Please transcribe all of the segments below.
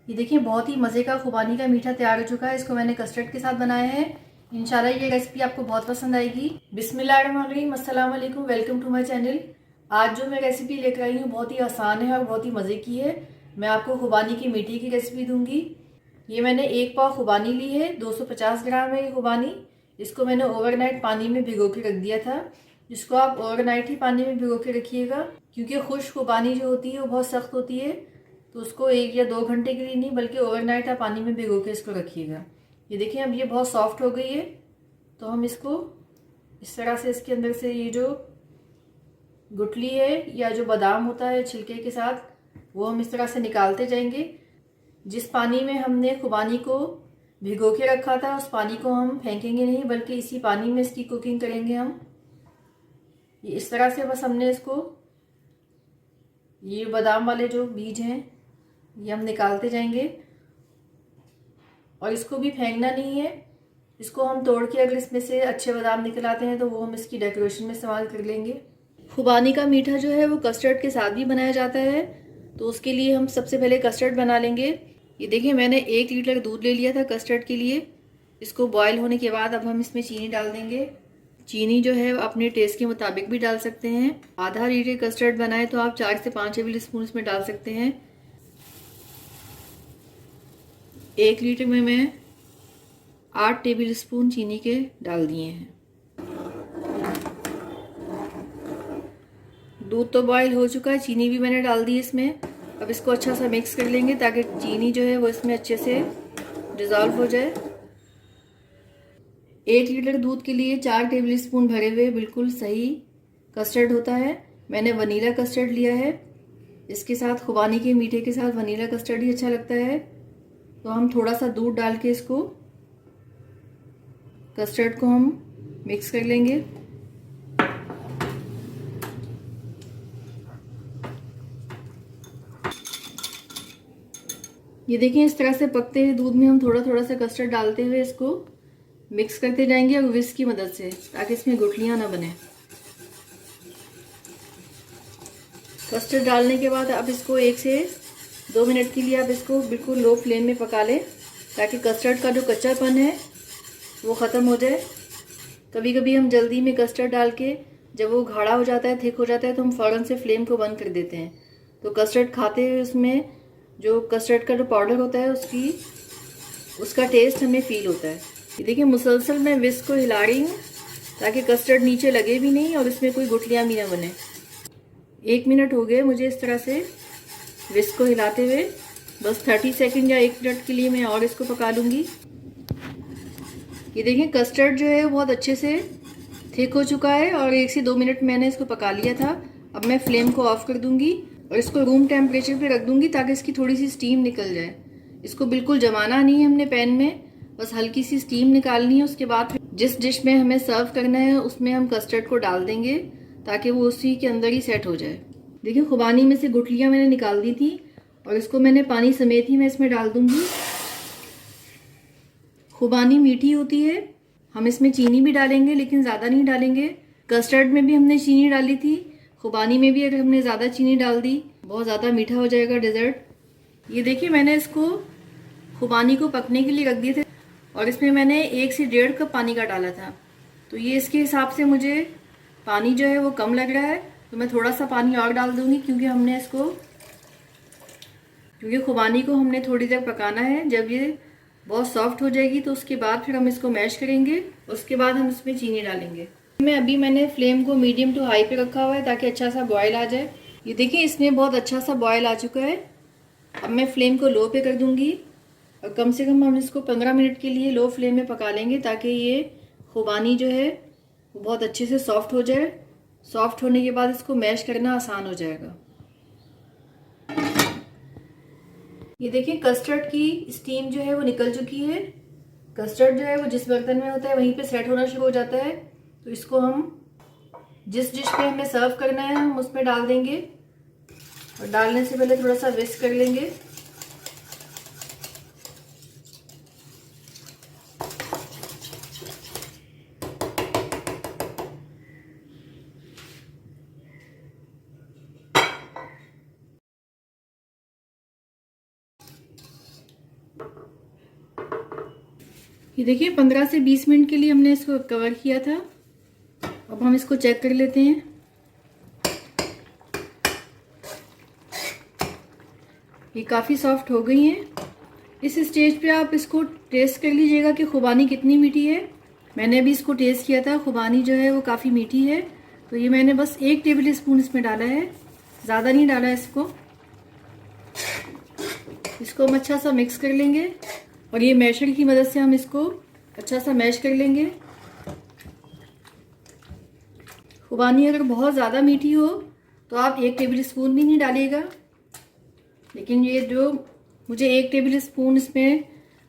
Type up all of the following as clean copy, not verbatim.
ये देखिए बहुत ही मज़े का खुबानी का मीठा तैयार हो चुका है। इसको मैंने कस्टर्ड के साथ बनाया है। इंशाल्लाह ये रेसिपी आपको बहुत पसंद आएगी। बिस्मिल्लाहिर्रहमानिर्रहीम, अस्सलाम वालेकुम, वेलकम टू माय चैनल। आज जो मैं रेसिपी लेकर आई हूँ बहुत ही आसान है और बहुत ही मज़े की है। मैं आपको खुबानी की मीठी की रेसिपी दूंगी। ये मैंने 1 पाव खुबानी ली है, 250 ग्राम है ये खुबानी। इसको मैंने ओवरनाइट पानी में भिगो के रख दिया था। इसको आप ओवरनाइट ही पानी में भिगो के रखिएगा, क्योंकि खुश्क खुबानी जो होती है वो बहुत सख्त होती है। तो उसको 1 या 2 घंटे के लिए नहीं, बल्कि ओवरनाइट आप पानी में भिगो के इसको रखिएगा। ये देखिए अब ये बहुत सॉफ्ट हो गई है। तो हम इसको इस तरह से इसके अंदर से ये जो गुठली है या जो बादाम होता है छिलके के साथ, वो हम इस तरह से निकालते जाएंगे। जिस पानी में हमने खुबानी को भिगो के रखा था उस पानी को हम फेंकेंगे नहीं, बल्कि इसी पानी में इसकी कुकिंग करेंगे हम। ये इस तरह से बस हमने इसको, ये बादाम वाले जो बीज हैं ये हम निकालते जाएंगे। और इसको भी फेंकना नहीं है। इसको हम तोड़ के अगर इसमें से अच्छे बादाम निकल आते हैं तो वो हम इसकी डेकोरेशन में इस्तेमाल कर लेंगे। खुबानी का मीठा जो है वो कस्टर्ड के साथ भी बनाया जाता है। तो उसके लिए हम सबसे पहले कस्टर्ड बना लेंगे। ये देखिए मैंने 1 लीटर दूध ले लिया था कस्टर्ड के लिए। इसको बॉयल होने के बाद अब हम इसमें चीनी डाल देंगे। चीनी जो है अपने टेस्ट के मुताबिक भी डाल सकते हैं। आधा लीटर कस्टर्ड बनाए तो आप 4 से 5 टेबल स्पून इसमें डाल सकते हैं। 1 लीटर में मैं 8 टेबल स्पून चीनी के डाल दिए हैं। दूध तो बॉयल हो चुका है, चीनी भी मैंने डाल दी इसमें। अब इसको अच्छा सा मिक्स कर लेंगे ताकि चीनी जो है वो इसमें अच्छे से डिज़ोल्व हो जाए। 1 लीटर दूध के लिए 4 टेबल स्पून भरे हुए बिल्कुल सही कस्टर्ड होता है। मैंने वनीला कस्टर्ड लिया है। इसके साथ खुबानी के मीठे के साथ वनीला कस्टर्ड ही अच्छा लगता है। तो हम थोड़ा सा दूध डाल के इसको, कस्टर्ड को हम मिक्स कर लेंगे। ये देखिए इस तरह से पकते हुए दूध में हम थोड़ा थोड़ा सा कस्टर्ड डालते हुए इसको मिक्स करते जाएंगे और विस्क की मदद से, ताकि इसमें गुठलियां ना बने। कस्टर्ड डालने के बाद अब इसको 1 से 2 मिनट के लिए आप इसको बिल्कुल लो फ्लेम में पका लें, ताकि कस्टर्ड का जो कच्चापन है वो ख़त्म हो जाए। कभी कभी हम जल्दी में कस्टर्ड डाल के जब वो गाढ़ा हो जाता है, थिक हो जाता है, तो हम फ़ौरन से फ्लेम को बंद कर देते हैं। तो कस्टर्ड खाते हुए उसमें जो कस्टर्ड का जो पाउडर होता है उसका टेस्ट हमें फील होता है। ये देखिए मुसलसल मैं विस्क को हिला रही हूँ ताकि कस्टर्ड नीचे लगे भी नहीं और इसमें कोई गुठलियाँ भी ना बने। 1 मिनट हो गए मुझे इस तरह से विस्क को हिलाते हुए। बस 30 सेकंड या 1 मिनट के लिए मैं और इसको पका लूँगी। ये देखिए कस्टर्ड जो है बहुत अच्छे से थिक हो चुका है और 1 से 2 मिनट मैंने इसको पका लिया था। अब मैं फ्लेम को ऑफ कर दूंगी और इसको रूम टेम्परेचर पे रख दूंगी ताकि इसकी थोड़ी सी स्टीम निकल जाए। इसको बिल्कुल जमाना नहीं है हमने पैन में, बस हल्की सी स्टीम निकालनी है। उसके बाद जिस डिश में हमें सर्व करना है उसमें हम कस्टर्ड को डाल देंगे ताकि वो उसी के अंदर ही सेट हो जाए। देखिए खुबानी में से गुठलियाँ मैंने निकाल दी थी और इसको मैंने पानी समेत ही मैं इसमें डाल दूंगी। खुबानी मीठी होती है, हम इसमें चीनी भी डालेंगे लेकिन ज़्यादा नहीं डालेंगे। कस्टर्ड में भी हमने चीनी डाली थी, खुबानी में भी अगर हमने ज़्यादा चीनी डाल दी बहुत ज़्यादा मीठा हो जाएगा डेजर्ट। ये देखिए मैंने इसको खुबानी को पकने के लिए रख दिए थे और इसमें मैंने 1 से 1.5 कप पानी का डाला था। तो ये इसके हिसाब से मुझे पानी जो है वो कम लग रहा है, तो मैं थोड़ा सा पानी और डाल दूंगी, क्योंकि खुबानी को हमने थोड़ी देर पकाना है। जब ये बहुत सॉफ्ट हो जाएगी तो उसके बाद फिर हम इसको मैश करेंगे। उसके बाद हम इसमें चीनी डालेंगे। मैंने फ्लेम को मीडियम टू हाई पे रखा हुआ है ताकि अच्छा सा बॉयल आ जाए। ये देखिए इसमें बहुत अच्छा सा बॉयल आ चुका है। अब मैं फ्लेम को लो पे कर दूंगी और कम से कम हम इसको 15 मिनट के लिए लो फ्लेम में पका लेंगे ताकि ये खुबानी जो है वो बहुत अच्छे से सॉफ्ट हो जाए। सॉफ्ट होने के बाद इसको मैश करना आसान हो जाएगा। ये देखिए कस्टर्ड की स्टीम जो है वो निकल चुकी है। कस्टर्ड जो है वो जिस बर्तन में होता है वहीं पे सेट होना शुरू हो जाता है। तो इसको हम जिस डिश पे हमें सर्व करना है हम उसमें डाल देंगे और डालने से पहले थोड़ा सा विस्क कर लेंगे। ये देखिए 15 से 20 मिनट के लिए हमने इसको कवर किया था। अब हम इसको चेक कर लेते हैं। ये काफ़ी सॉफ्ट हो गई हैं। इस स्टेज पे आप इसको टेस्ट कर लीजिएगा कि खुबानी कितनी मीठी है। मैंने अभी इसको टेस्ट किया था, खुबानी जो है वो काफ़ी मीठी है। तो ये मैंने बस 1 टेबल स्पून इसमें डाला है, ज़्यादा नहीं डाला है इसको। इसको हम अच्छा सा मिक्स कर लेंगे और ये मैशर की मदद से हम इसको अच्छा सा मैश कर लेंगे। खुबानी अगर बहुत ज़्यादा मीठी हो तो आप 1 टेबल स्पून भी नहीं डालिएगा, लेकिन ये जो मुझे 1 टेबल स्पून इसमें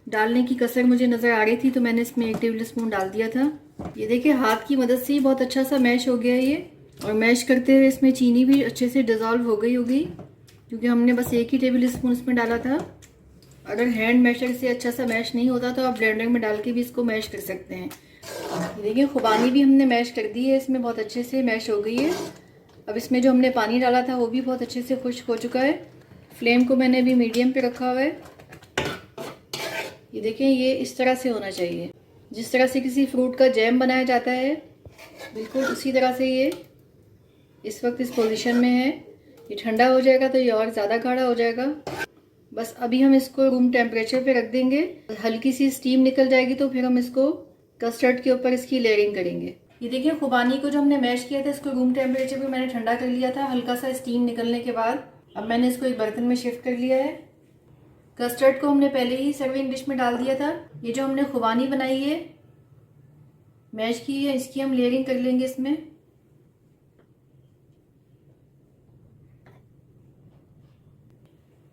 डालने की कसर मुझे नज़र आ रही थी तो मैंने इसमें 1 टेबल स्पून डाल दिया था। ये देखिए हाथ की मदद से ही बहुत अच्छा सा मैश हो गया है ये। और मैश करते हुए इसमें चीनी भी अच्छे से डिज़ोल्व हो गई होगी, क्योंकि हमने बस 1 ही टेबल स्पून इसमें डाला था। अगर हैंड मैशर से अच्छा सा मैश नहीं होता तो आप ब्लेंडर में डाल के भी इसको मैश कर सकते हैं। देखिए खुबानी भी हमने मैश कर दी है, इसमें बहुत अच्छे से मैश हो गई है। अब इसमें जो हमने पानी डाला था वो भी बहुत अच्छे से खुश्क हो चुका है। फ्लेम को मैंने अभी मीडियम पे रखा हुआ है। ये देखें, ये इस तरह से होना चाहिए, जिस तरह से किसी फ्रूट का जैम बनाया जाता है, बिल्कुल उसी तरह से ये इस वक्त इस पोजीशन में है। ये ठंडा हो जाएगा तो ये और ज़्यादा गाढ़ा हो जाएगा। बस अभी हम इसको रूम टेम्परेचर पे रख देंगे। हल्की सी स्टीम निकल जाएगी तो फिर हम इसको कस्टर्ड के ऊपर इसकी लेयरिंग करेंगे। ये देखिए खुबानी को जो हमने मैश किया था इसको रूम टेम्परेचर पे मैंने ठंडा कर लिया था हल्का सा स्टीम निकलने के बाद। अब मैंने इसको एक बर्तन में शिफ्ट कर लिया है। कस्टर्ड को हमने पहले ही सर्विंग डिश में डाल दिया था। ये जो हमने खुबानी बनाई है, मैश की है, इसकी हम लेयरिंग कर लेंगे इसमें।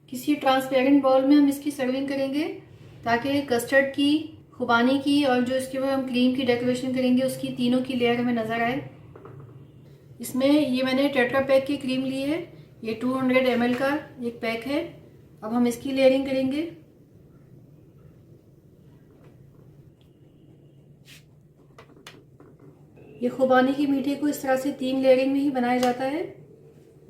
किसी ट्रांसपेरेंट बाउल में हम इसकी सर्विंग करेंगे ताकि कस्टर्ड की, खुबानी की और जो इसके ऊपर हम क्रीम की डेकोरेशन करेंगे उसकी तीनों की लेयर हमें नज़र आए। इसमें ये मैंने टेट्रा पैक की क्रीम ली है, ये 200 ml का एक पैक है। अब हम इसकी लेयरिंग करेंगे। ये खुबानी की मीठे को इस तरह से 3 लेयरिंग में ही बनाया जाता है।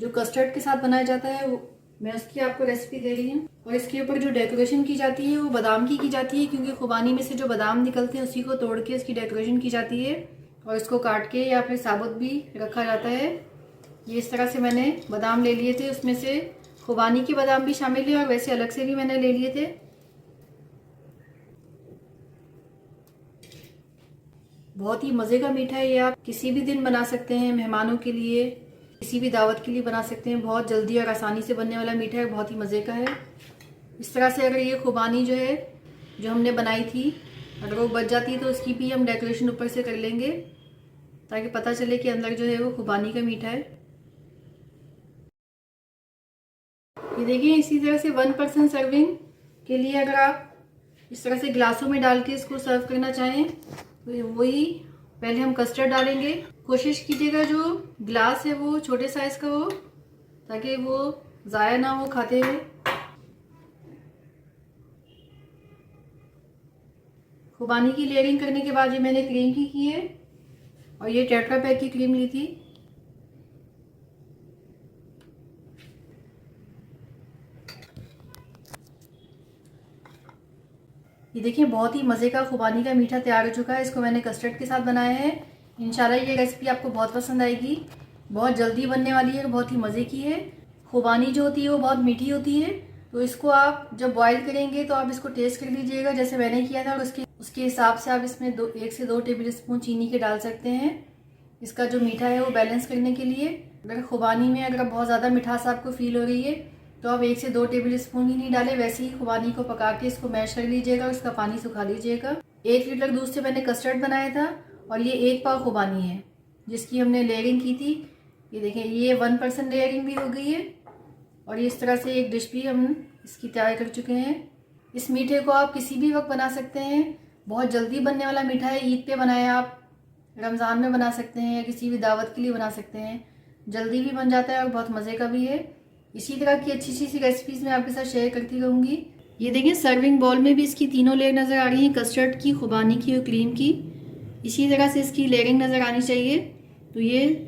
जो कस्टर्ड के साथ बनाया जाता है वो मैं उसकी आपको रेसिपी दे रही हूँ। और इसके ऊपर जो डेकोरेशन की जाती है वो बादाम की जाती है, क्योंकि खुबानी में से जो बादाम निकलते हैं उसी को तोड़ के इसकी डेकोरेशन की जाती है और इसको काट के या फिर साबुत भी रखा जाता है। ये इस तरह से मैंने बादाम ले लिए थे, उसमें से खुबानी के बादाम भी शामिल है और वैसे अलग से भी मैंने ले लिए थे। बहुत ही मज़े का मीठा है ये, आप किसी भी दिन बना सकते हैं, मेहमानों के लिए, किसी भी दावत के लिए बना सकते हैं। बहुत जल्दी और आसानी से बनने वाला मीठा है, बहुत ही मज़े का है। इस तरह से अगर ये खुबानी जो है जो हमने बनाई थी अगर वो बच जाती है तो उसकी भी हम डेकोरेशन ऊपर से कर लेंगे ताकि पता चले कि अंदर जो है वो खुबानी का मीठा है। ये देखिए, इसी तरह से 1 पर्सन सर्विंग के लिए अगर आप इस तरह से ग्लासों में डाल के इसको सर्व करना चाहें तो वही पहले हम कस्टर्ड डालेंगे। कोशिश कीजिएगा जो ग्लास है वो छोटे साइज का हो ताकि वो ज़ाया ना हो खाते हुए। खुबानी की लेयरिंग करने के बाद ये मैंने क्रीम की है और ये टेट्रा पैक की क्रीम ली थी। ये देखिए, बहुत ही मज़े का खुबानी का मीठा तैयार हो चुका है। इसको मैंने कस्टर्ड के साथ बनाया है। इंशाल्लाह ये रेसिपी आपको बहुत पसंद आएगी। बहुत जल्दी बनने वाली है, बहुत ही मज़े की है। खुबानी जो होती है वो बहुत मीठी होती है, तो इसको आप जब बॉईल करेंगे तो आप इसको टेस्ट कर लीजिएगा जैसे मैंने किया था, और उसके हिसाब से आप इसमें 1 से 2 टेबल स्पून चीनी के डाल सकते हैं इसका जो मीठा है वो बैलेंस करने के लिए। अगर खुबानी में अगर बहुत ज़्यादा मिठास आपको फील हो रही है तो आप 1 से 2 टेबल स्पून ही नहीं डालें, वैसे ही खुबानी को पका के इसको मैश कर लीजिएगा और इसका पानी सुखा लीजिएगा। 1 लीटर दूध से मैंने कस्टर्ड बनाया था और ये 1 पाव खुबानी है जिसकी हमने लेयरिंग की थी। ये देखें, ये 1% लेयरिंग भी हो गई है और ये इस तरह से एक डिश भी हम इसकी तैयार कर चुके हैं। इस मीठे को आप किसी भी वक्त बना सकते हैं, बहुत जल्दी बनने वाला मीठा है। ईद पे बनाए, आप रमज़ान में बना सकते हैं या किसी भी दावत के लिए बना सकते हैं, जल्दी भी बन जाता है और बहुत मज़े का भी है। इसी तरह की अच्छी सी रेसिपीज़ मैं आपके साथ शेयर करती रहूँगी। ये देखिए, सर्विंग बॉल में भी इसकी तीनों लेयर नज़र आ रही हैं, कस्टर्ड की, खुबानी की और क्रीम की। इसी तरह से इसकी लेयरिंग नज़र आनी चाहिए, तो ये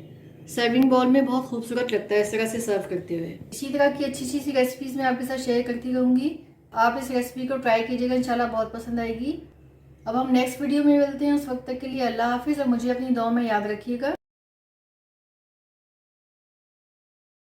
सर्विंग बॉल में बहुत खूबसूरत लगता है इस तरह से सर्व करते हुए। इसी तरह की अच्छी सी रेसिपीज़ मैं आपके साथ शेयर करती रहूँगी। आप इस रेसिपी को ट्राई कीजिएगा, इंशाल्लाह बहुत पसंद आएगी। अब हम नेक्स्ट वीडियो में मिलते हैं, उस वक्त तक के लिए अल्लाह हाफिज़ और मुझे अपनी दुआ में याद रखिएगा।